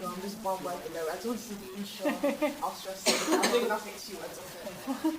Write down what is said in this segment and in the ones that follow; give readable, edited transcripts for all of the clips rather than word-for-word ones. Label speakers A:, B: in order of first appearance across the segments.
A: I'm just one word in there. I don't see the issue. I'll stress it. I'm doing nothing to you. It's okay.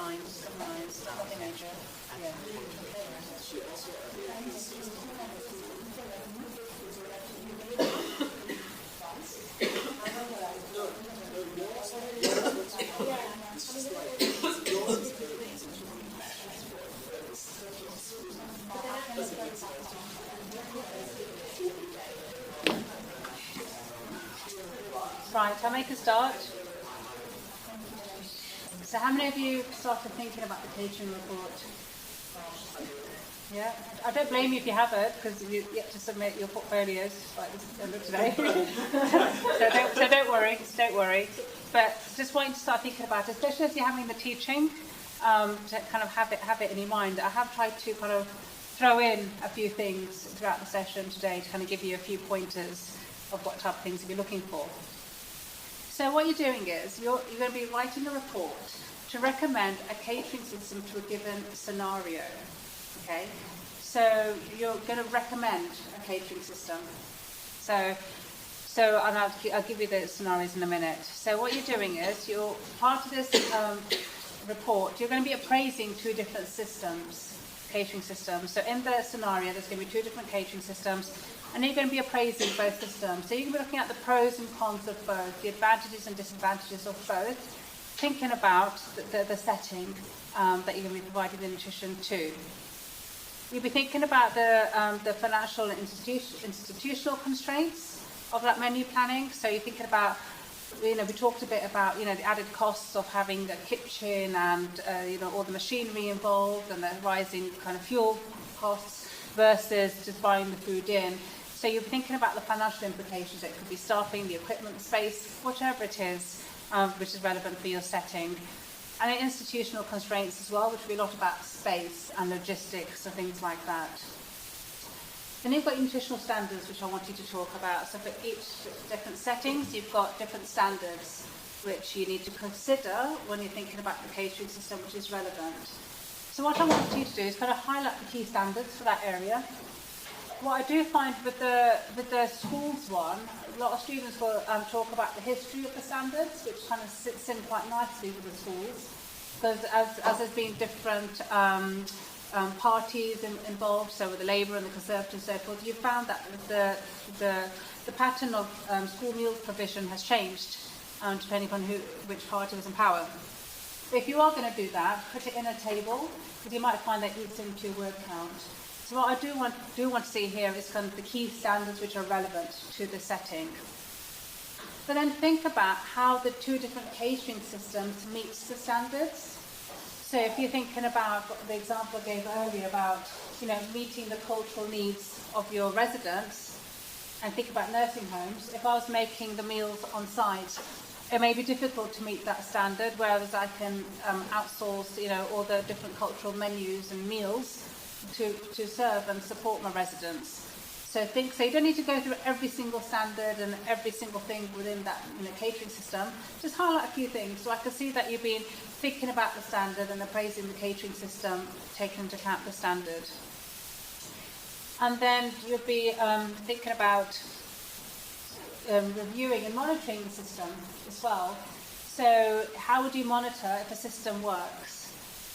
B: lines. Nothing major. Yeah. Right, I'll make a start. So how many of you started thinking about the catering report? Yeah, I don't blame you if you haven't, because you get to submit your portfolios like this today. so don't worry. But just wanting to start thinking about it, especially as you're having the teaching, to kind of have it in your mind. I have tried to kind of throw in a few things throughout the session today to kind of give you a few pointers of what type of things you'll be looking for. So what you're doing is you're going to be writing a report to recommend a catering system to a given scenario. Okay, so you're going to recommend a catering system. So and I'll give you the scenarios in a minute. So what you're doing is, you're part of this report, you're going to be appraising two different systems, catering systems. So in the scenario, there's going to be two different catering systems, and you're going to be appraising both systems. So you can be looking at the pros and cons of both, the advantages and disadvantages of both, thinking about the setting that you're going to be providing the nutrition to. You'll be thinking about the financial and institutional constraints of that menu planning. So you're thinking about, we talked a bit about, the added costs of having a kitchen and, all the machinery involved and the rising kind of fuel costs versus just buying the food in. So you're thinking about the financial implications. It could be staffing, the equipment, space, whatever it is, which is relevant for your setting. And the institutional constraints as well, which will be a lot about space and logistics and things like that. Then you've got your nutritional standards, which I want you to talk about. So for each different settings, you've got different standards which you need to consider when you're thinking about the catering system, which is relevant. So what I want you to do is kind of highlight the key standards for that area. What I do find with the schools one, a lot of students will talk about the history of the standards, which kind of sits in quite nicely with the schools, because as there's been different parties involved, so with the Labour and the Conservatives and so forth, you found that the pattern of school meal provision has changed depending on which party was in power. But if you are going to do that, put it in a table, because you might find that eats into your word count. So what I do want to see here is kind of the key standards which are relevant to the setting. But then think about how the two different catering systems meets the standards. So if you're thinking about the example I gave earlier about, meeting the cultural needs of your residents, and think about nursing homes, if I was making the meals on site, it may be difficult to meet that standard, whereas I can outsource, all the different cultural menus and meals to serve and support my residents. So you don't need to go through every single standard and every single thing within that catering system. Just highlight a few things. So I can see that you've been thinking about the standard and appraising the catering system, taking into account the standard. And then you'll be thinking about reviewing and monitoring the system as well. So how would you monitor if a system works?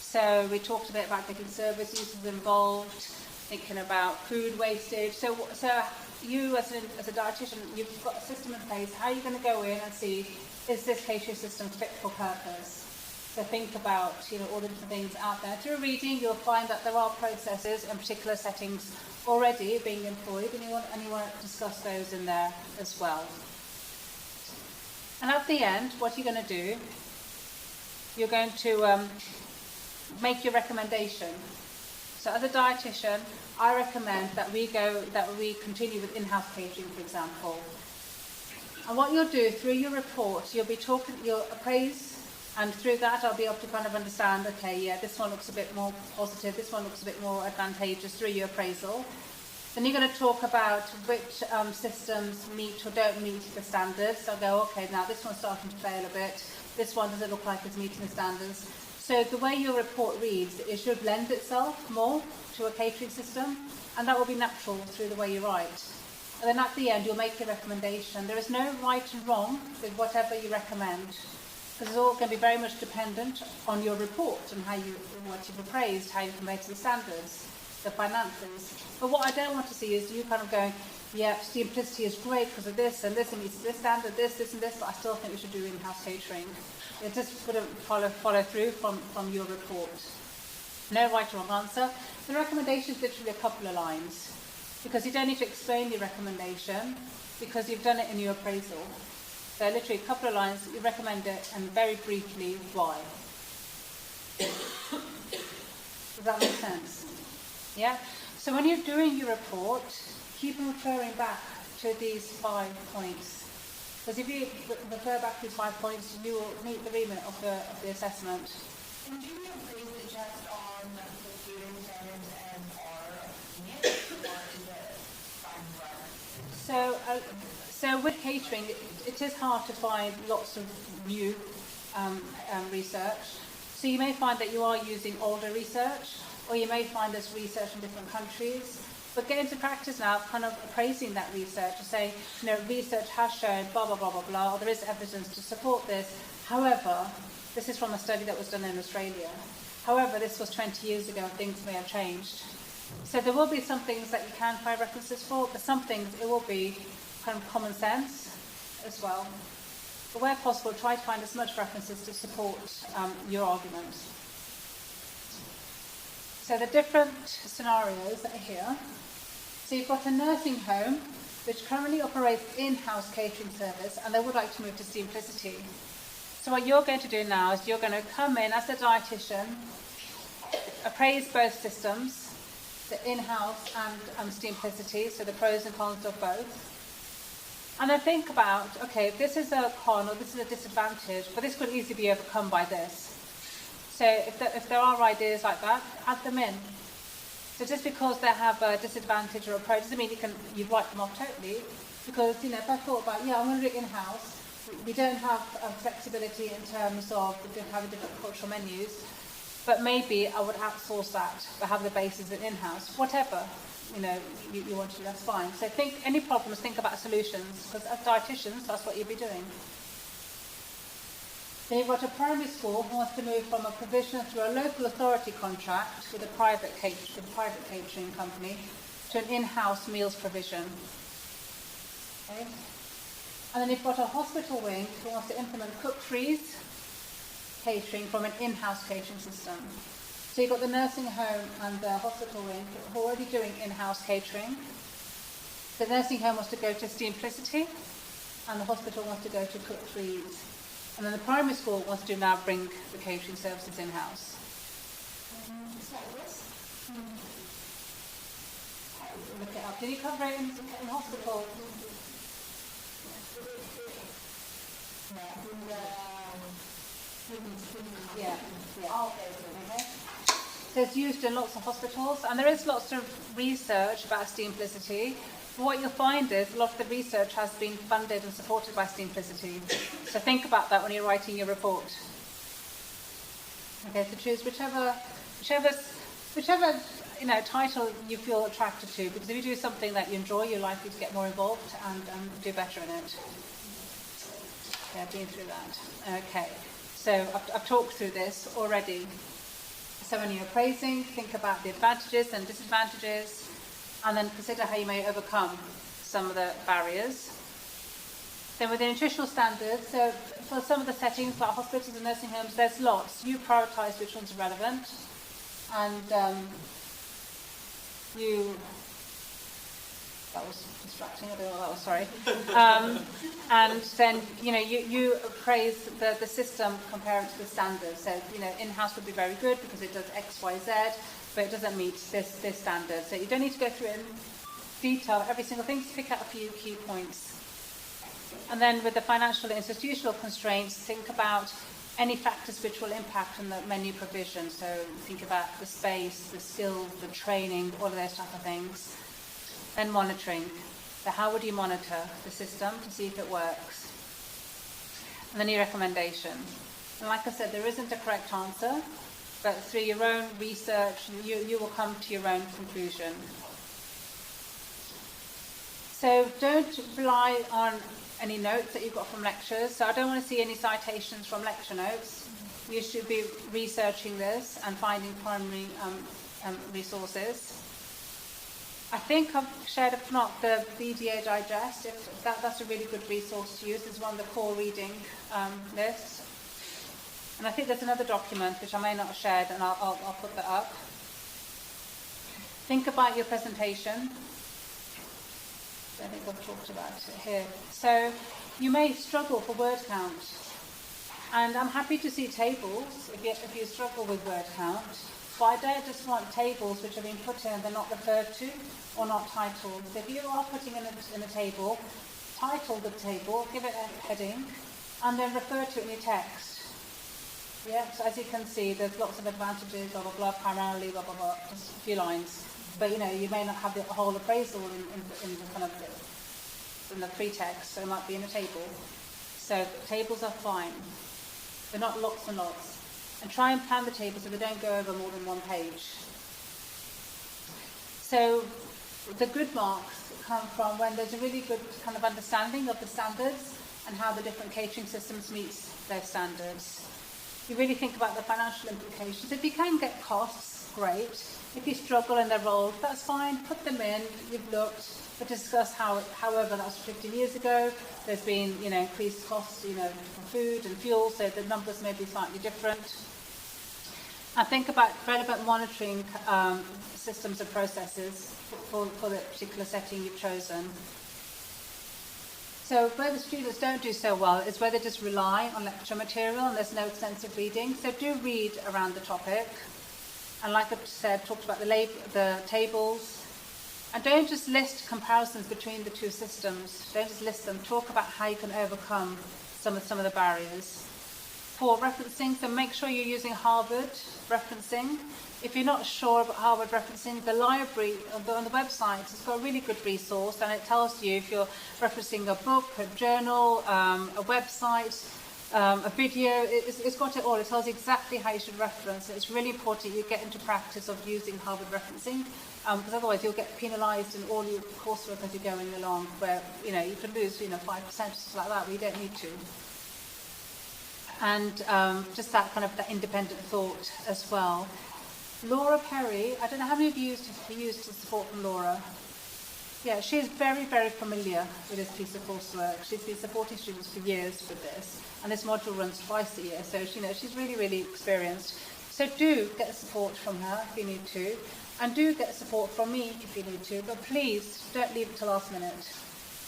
B: So we talked a bit about getting service users involved, thinking about food wastage. So you as a dietitian, you've got a system in place. How are you going to go in and see, is this catering system fit for purpose? So think about all the different things out there. Through reading, you'll find that there are processes in particular settings already being employed, and you want to discuss those in there as well. And at the end, what you're going to do, you're going to make your recommendation. So as a dietitian, I recommend that we continue with in-house catering, for example. And what you'll do through your report, you'll appraise, and through that I'll be able to kind of understand, okay, yeah, this one looks a bit more positive, this one looks a bit more advantageous through your appraisal. Then you're going to talk about which systems meet or don't meet the standards. I'll go, okay, now this one's starting to fail a bit, this one doesn't look like it's meeting the standards. So the way your report reads, it should lend itself more to a catering system, and that will be natural through the way you write. And then at the end, you'll make your recommendation. There is no right and wrong with whatever you recommend. because it's all going to be very much dependent on your report and what you've appraised, how you compare to the standards, the finances. But what I don't want to see is you kind of going, yeah, Simplicity is great because of this and this, and meets this standard, this and this, but I still think we should do in-house catering. It just wouldn't follow through from your report. No right or wrong answer. The recommendation is literally a couple of lines, because you don't need to explain your recommendation, because you've done it in your appraisal. So literally a couple of lines, you recommend it, and very briefly, why. Does that make sense? Yeah? So when you're doing your report, keep referring back to these 5 points. Because if you refer back to these 5 points, you will meet the remit of the assessment.
C: And do you appraise it just on the catering standards and our opinion, or is it fine?
B: So with catering, it is hard to find lots of new research. So you may find that you are using older research, or you may find there's research in different countries. But get into practice now, kind of appraising that research and saying, research has shown blah, blah, blah, blah, blah, or there is evidence to support this. However, this is from a study that was done in Australia. However, this was 20 years ago and things may have changed. So there will be some things that you can find references for, but some things it will be kind of common sense as well. But where possible, try to find as much references to support your arguments. So the different scenarios that are here. So you've got a nursing home which currently operates in-house catering service, and they would like to move to Simplicity. So what you're going to do now is you're going to come in as a dietitian, appraise both systems, the in-house and Simplicity, so the pros and cons of both. And then think about, okay, this is a con or this is a disadvantage, but this could easily be overcome by this. So if there are ideas like that, add them in. So just because they have a disadvantage or a pro doesn't mean you write them off totally. Because, if I thought about, I'm going to do it in-house, we don't have flexibility in terms of having different cultural menus, but maybe I would outsource that, but have the bases in-house. Whatever, you want to do, that's fine. So any problems, think about solutions, because as dietitians, that's what you'll be doing. Then you've got a primary school who wants to move from a provision through a local authority contract with a private catering company to an in-house meals provision. Okay. And then you've got a hospital wing who wants to implement cook-freeze catering from an in-house catering system. So you've got the nursing home and the hospital wing who are already doing in-house catering. The nursing home wants to go to Simplicity, and the hospital wants to go to cook-freeze. And then the primary school wants to now bring the catering services in-house. Look it up. Did you cover it in hospital? Yeah. Okay. So it's used in lots of hospitals, and there is lots of research about Simplicity. What you'll find is a lot of the research has been funded and supported by Simplicity. So think about that when you're writing your report. Okay, so choose whichever title you feel attracted to, because if you do something that you enjoy, you're likely to get more involved and do better in it. Yeah, been through that. Okay, so I've talked through this already. So when you're appraising, think about the advantages and disadvantages, and then consider how you may overcome some of the barriers. Then with the nutritional standards, so for some of the settings like hospitals and nursing homes, there's lots. You prioritise which ones are relevant, and that was distracting, I don't know what that was, sorry. And then, you appraise the system comparing to the standards. So, in-house would be very good because it does X, Y, Z, but it doesn't meet this standard. So you don't need to go through in detail every single thing, just pick out a few key points. And then with the financial and institutional constraints, think about any factors which will impact on the menu provision. So think about the space, the skills, the training, all of those type of things. Then monitoring. So how would you monitor the system to see if it works? And then your recommendation. And like I said, there isn't a correct answer, but through your own research, you will come to your own conclusion. So don't rely on any notes that you've got from lectures. So I don't want to see any citations from lecture notes. You should be researching this and finding primary resources. I think I've shared, if not, the BDA Digest. If that's a really good resource to use. It's one of the core reading lists. And I think there's another document which I may not have shared, and I'll put that up. Think about your presentation. I think I've talked about it here. So you may struggle for word count. And I'm happy to see tables if you struggle with word count. But I don't just want tables which have been put in, they're not referred to or not titled. So if you are putting in a table, title the table, give it a heading, and then refer to it in your text. Yeah, so as you can see, there's lots of advantages, blah, blah, blah, primarily, blah, blah, blah, just a few lines. But, you know, you may not have the whole appraisal in the kind of in the pretext, so it might be in a table. So tables are fine. They're not lots and lots. And try and plan the table so they don't go over more than one page. So the good marks come from when there's a really good kind of understanding of the standards and how the different catering systems meet those standards. You really think about the financial implications. If you can get costs, great. If you struggle and they're rolled, that's fine. Put them in. You've looked. But discuss how, however, that was 15 years ago. There's been, you know, increased costs, you know, for food and fuel, so the numbers may be slightly different. And think about relevant monitoring systems and processes for the particular setting you've chosen. So where the students don't do so well is where they just rely on lecture material and there's no extensive reading. So do read around the topic. And like I said, talked about the tables. And don't just list comparisons between the two systems. Don't just list them. Talk about how you can overcome some of the barriers. For referencing, so make sure you're using Harvard referencing. If you're not sure about Harvard referencing, the library on the website has got a really good resource, and it tells you if you're referencing a book, a journal, a website, a video. It's got it all. It tells you exactly how you should reference. It's really important you get into practice of using Harvard referencing, because otherwise you'll get penalised in all your coursework as you're going along, where you could lose 5% or something like that. We don't need to. And just that kind of that independent thought as well. Laura Perry, I don't know how many of you used the support from Laura. Yeah, she's very, very familiar with this piece of coursework. She's been supporting students for years with this, and this module runs twice a year, so she's really, really experienced. So do get support from her if you need to, and do get support from me if you need to, but please don't leave it to last minute,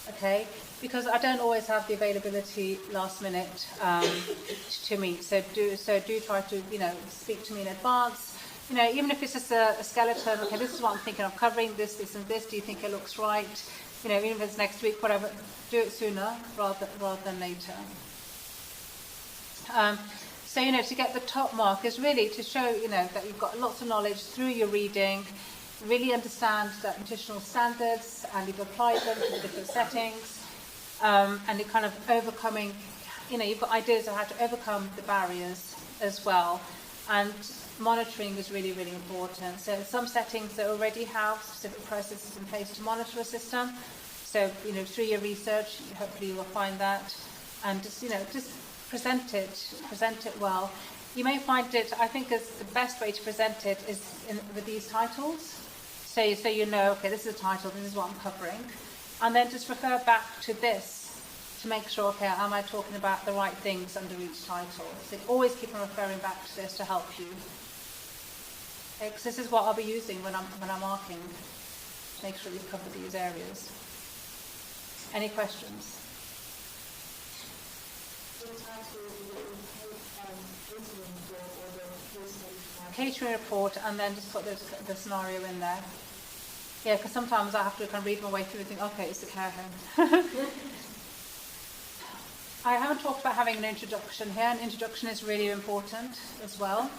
B: okay? Because I don't always have the availability last minute to meet. So do try to speak to me in advance. Even if it's just a skeleton. Okay, this is what I'm thinking of covering. This, and this. Do you think it looks right? Even if it's next week, whatever. Do it sooner rather than later. So to get the top mark is really to show that you've got lots of knowledge through your reading. Really understand that nutritional standards, and you've applied them to the different settings. And you're kind of overcoming, you've got ideas of how to overcome the barriers as well. And monitoring is really, really important. So some settings that already have specific processes in place to monitor a system. So, through your research, hopefully you will find that. And just present it well. You may find it, I think, as the best way to present it is with these titles. So okay, this is the title, this is what I'm covering. And then just refer back to this to make sure, okay, am I talking about the right things under each title? So always keep on referring back to this to help you. Because this is what I'll be using when I'm marking. Make sure you've covered these areas. Any questions? Catering report, and then just put the scenario in there. Yeah, because sometimes I have to kind of read my way through and think, okay, it's the care home. I haven't talked about having an introduction here. An introduction is really important as well.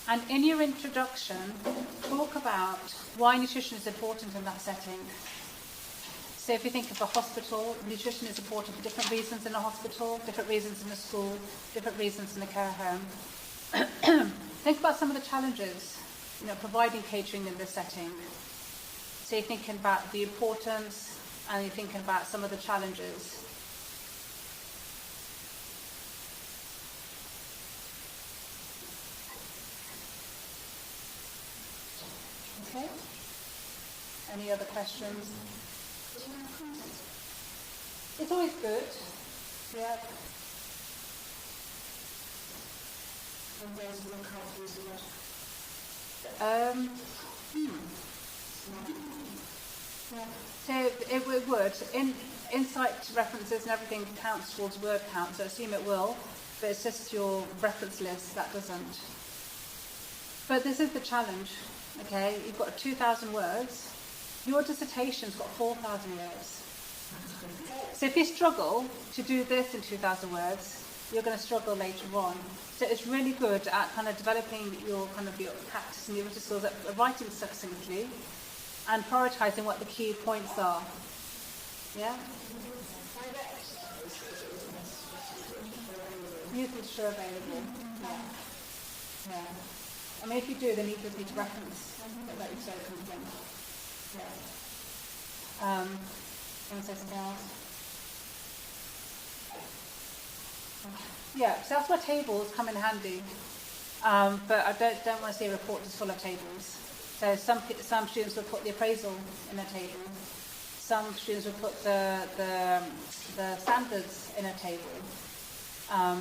B: And in your introduction, talk about why nutrition is important in that setting. So if you think of a hospital, nutrition is important for different reasons in a hospital, different reasons in a school, different reasons in a care home. Think about some of the challenges, providing catering in this setting. So you're thinking about the importance, and you're thinking about some of the challenges. Okay. Any other questions? It's always good. Yeah. So it would. Insight references and everything counts towards word count, so I assume it will, but it's just your reference list that doesn't. But this is the challenge, okay? You've got 2,000 words. Your dissertation's got 4,000 words. So if you struggle to do this in 2,000 words, you're going to struggle later on. So it's really good at kind of developing your practice and your written skills at writing succinctly and prioritising what the key points are. Yeah? Use the sure available. Yeah. Yeah. I mean, if you do, then you just need to reference that you say something. Yeah. Want to say something else? Yeah, so that's where tables come in handy. But I don't want to see a report just full of tables. So some students will put the appraisal in a table. Some students will put the standards in a table.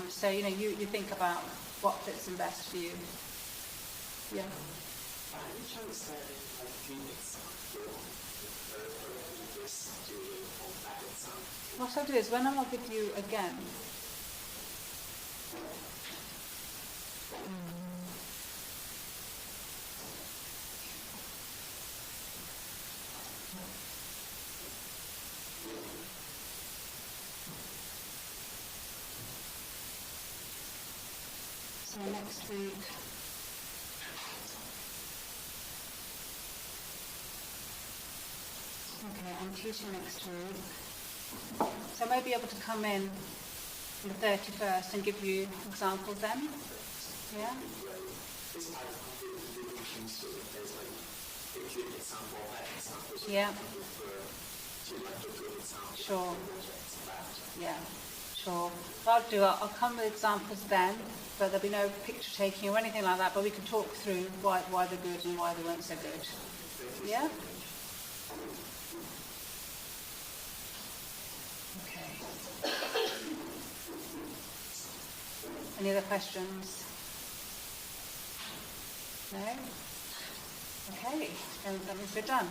B: So you think about what fits in best for you. Yeah. What I'll do is when I'll give you again. So next week. Okay, I'm teaching next week. So I may be able to come in on the 31st and give you examples then. Yeah? Yeah. Sure. Yeah, sure. What I'll come with examples then, but there'll be no picture taking or anything like that, but we can talk through why they're good and why they weren't so good. Yeah? Okay. Any other questions? No? Okay, then that means we're done.